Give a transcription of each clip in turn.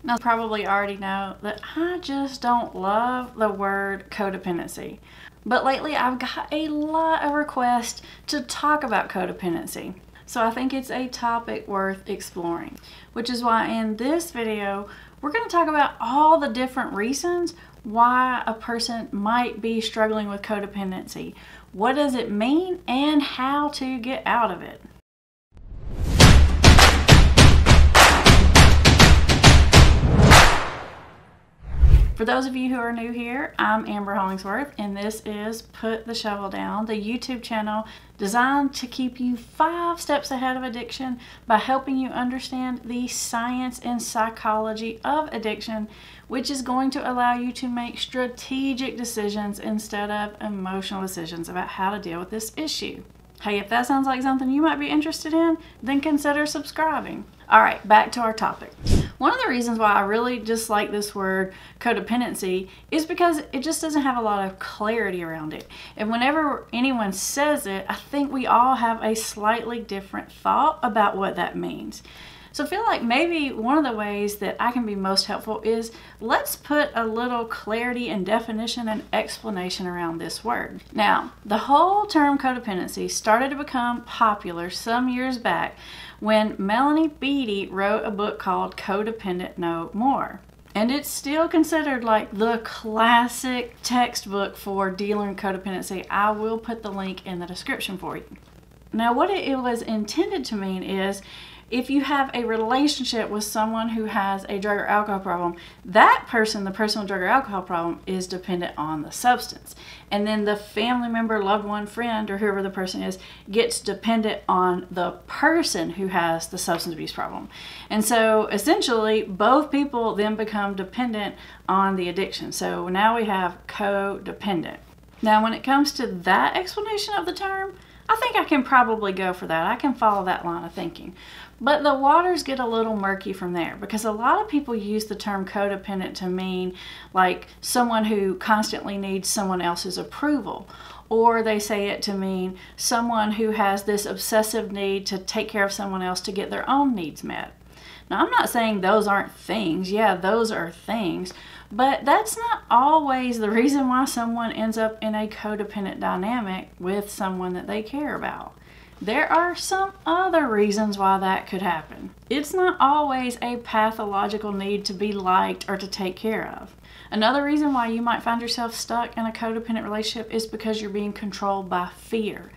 Now, you probably already know that I just don't love the word codependency. But lately I've got a lot of requests to talk about codependency. So I think it's a topic worth exploring, which is why in this video, we're going to talk about all the different reasons why a person might be struggling with codependency. What does it mean and how to get out of it? For those of you who are new here, I'm Amber Hollingsworth, and this is Put the Shovel Down, the YouTube channel designed to keep you 5 steps ahead of addiction by helping you understand the science and psychology of addiction, which is going to allow you to make strategic decisions instead of emotional decisions about how to deal with this issue. Hey, if that sounds like something you might be interested in, then consider subscribing. All right, back to our topic. One of the reasons why I really dislike this word codependency is because it just doesn't have a lot of clarity around it. And whenever anyone says it, I think we all have a slightly different thought about what that means. So I feel like maybe one of the ways that I can be most helpful is let's put a little clarity and definition and explanation around this word. Now, the whole term codependency started to become popular some years back when Melanie Beattie wrote a book called Codependent No More. And it's still considered like the classic textbook for dealing with codependency. I will put the link in the description for you. Now, what it was intended to mean is if you have a relationship with someone who has a drug or alcohol problem, that person, the person with drug or alcohol problem, is dependent on the substance. And then the family member, loved one, friend, or whoever the person is, gets dependent on the person who has the substance abuse problem. And so essentially, both people then become dependent on the addiction. So now we have codependent. Now, when it comes to that explanation of the term, I think I can probably go for that. I can follow that line of thinking. But the waters get a little murky from there because a lot of people use the term codependent to mean like someone who constantly needs someone else's approval. Or they say it to mean someone who has this obsessive need to take care of someone else to get their own needs met. Now, I'm not saying those aren't things. Yeah, those are things. But that's not always the reason why someone ends up in a codependent dynamic with someone that they care about. There are some other reasons why that could happen. It's not always a pathological need to be liked or to take care of. Another reason why you might find yourself stuck in a codependent relationship is because you're being controlled by fear.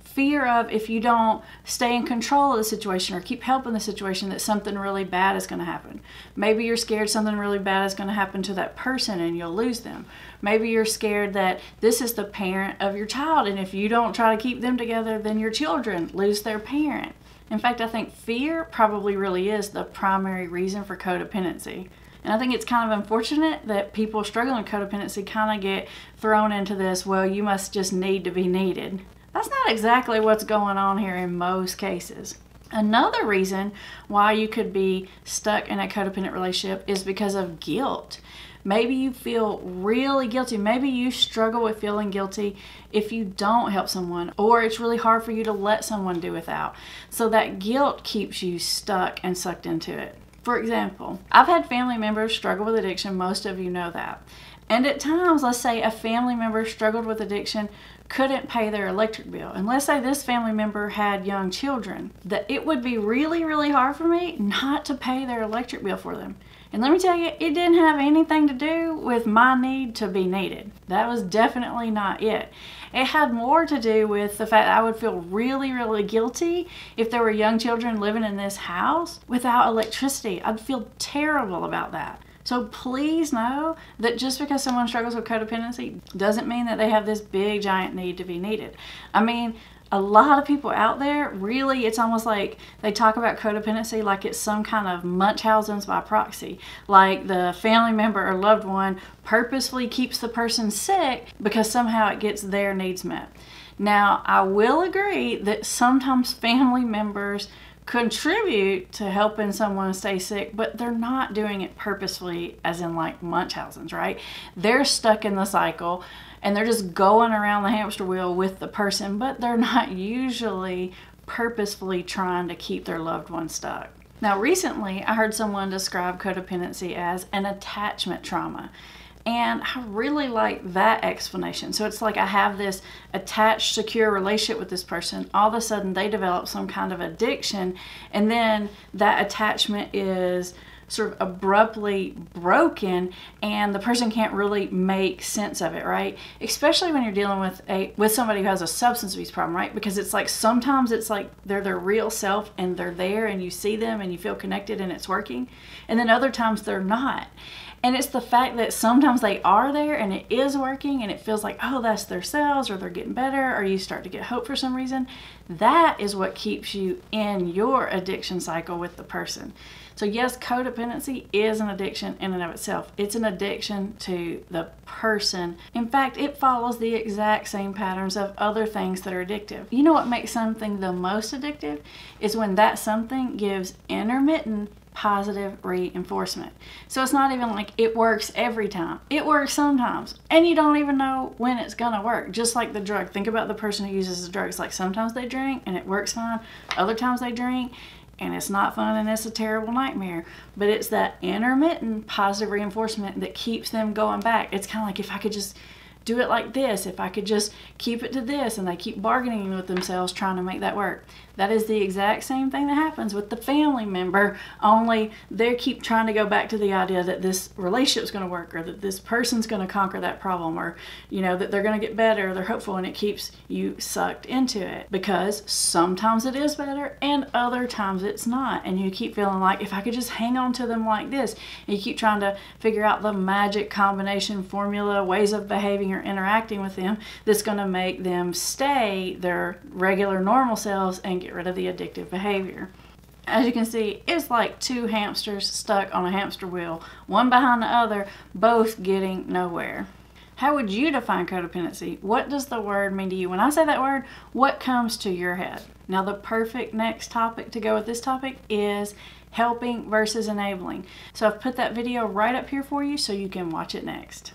Fear of if you don't stay in control of the situation or keep helping the situation that something really bad is going to happen. Maybe you're scared something really bad is going to happen to that person and you'll lose them. Maybe you're scared that this is the parent of your child and if you don't try to keep them together, then your children lose their parent. In fact, I think fear probably really is the primary reason for codependency. And I think it's kind of unfortunate that people struggling with codependency kind of get thrown into this, well, you must just need to be needed. That's not exactly what's going on here in most cases. Another reason why you could be stuck in a codependent relationship is because of guilt. Maybe you feel really guilty. Maybe you struggle with feeling guilty if you don't help someone, or it's really hard for you to let someone do without. So that guilt keeps you stuck and sucked into it. For example, I've had family members struggle with addiction. Most of you know that. And at times, let's say a family member struggled with addiction, couldn't pay their electric bill. And let's say this family member had young children, that it would be really, really hard for me not to pay their electric bill for them. And let me tell you, it didn't have anything to do with my need to be needed. That was definitely not it. It had more to do with the fact that I would feel really, really guilty if there were young children living in this house without electricity. I'd feel terrible about that. So please know that just because someone struggles with codependency doesn't mean that they have this big giant need to be needed. I mean, a lot of people out there, really, it's almost like they talk about codependency like it's some kind of Munchausen's by proxy. Like the family member or loved one purposefully keeps the person sick because somehow it gets their needs met. Now, I will agree that sometimes family members contribute to helping someone stay sick, but they're not doing it purposefully as in like Munchausen's, right? They're stuck in the cycle and they're just going around the hamster wheel with the person, but they're not usually purposefully trying to keep their loved one stuck. Now, recently, I heard someone describe codependency as an attachment trauma. And I really like that explanation. So it's like I have this attached, secure relationship with this person. All of a sudden, they develop some kind of addiction. And then that attachment is sort of abruptly broken, and the person can't really make sense of it, right? Especially when you're dealing with somebody who has a substance abuse problem, right? Because it's like sometimes it's like they're their real self and they're there and you see them and you feel connected and it's working, and then other times they're not. And it's the fact that sometimes they are there and it is working and it feels like, oh, that's their selves, or they're getting better, or you start to get hope for some reason. That is what keeps you in your addiction cycle with the person. So yes, codependency is an addiction in and of itself. It's an addiction to the person. In fact, it follows the exact same patterns of other things that are addictive. You know what makes something the most addictive is when that something gives intermittent positive reinforcement. So it's not even like it works every time. It works sometimes, and you don't even know when it's gonna work. Just like the drug. Think about the person who uses the drugs. Like sometimes they drink and it works fine. Other times they drink and it's not fun and it's a terrible nightmare. But it's that intermittent positive reinforcement that keeps them going back. It's kind of like, if I could just do it like this, if I could just keep it to this, and they keep bargaining with themselves trying to make that work. That is the exact same thing that happens with the family member, only they keep trying to go back to the idea that this relationship is going to work, or that this person's going to conquer that problem, or that they're going to get better, they're hopeful, and it keeps you sucked into it, because sometimes it is better and other times it's not, and you keep feeling like, if I could just hang on to them like this, and you keep trying to figure out the magic combination formula, ways of behaving or interacting with them that's going to make them stay their regular normal selves and get rid of the addictive behavior. As you can see, it's like two hamsters stuck on a hamster wheel, one behind the other, both getting nowhere. How would you define codependency? What does the word mean to you? When I say that word, what comes to your head? Now, the perfect next topic to go with this topic is helping versus enabling. So I've put that video right up here for you so you can watch it next.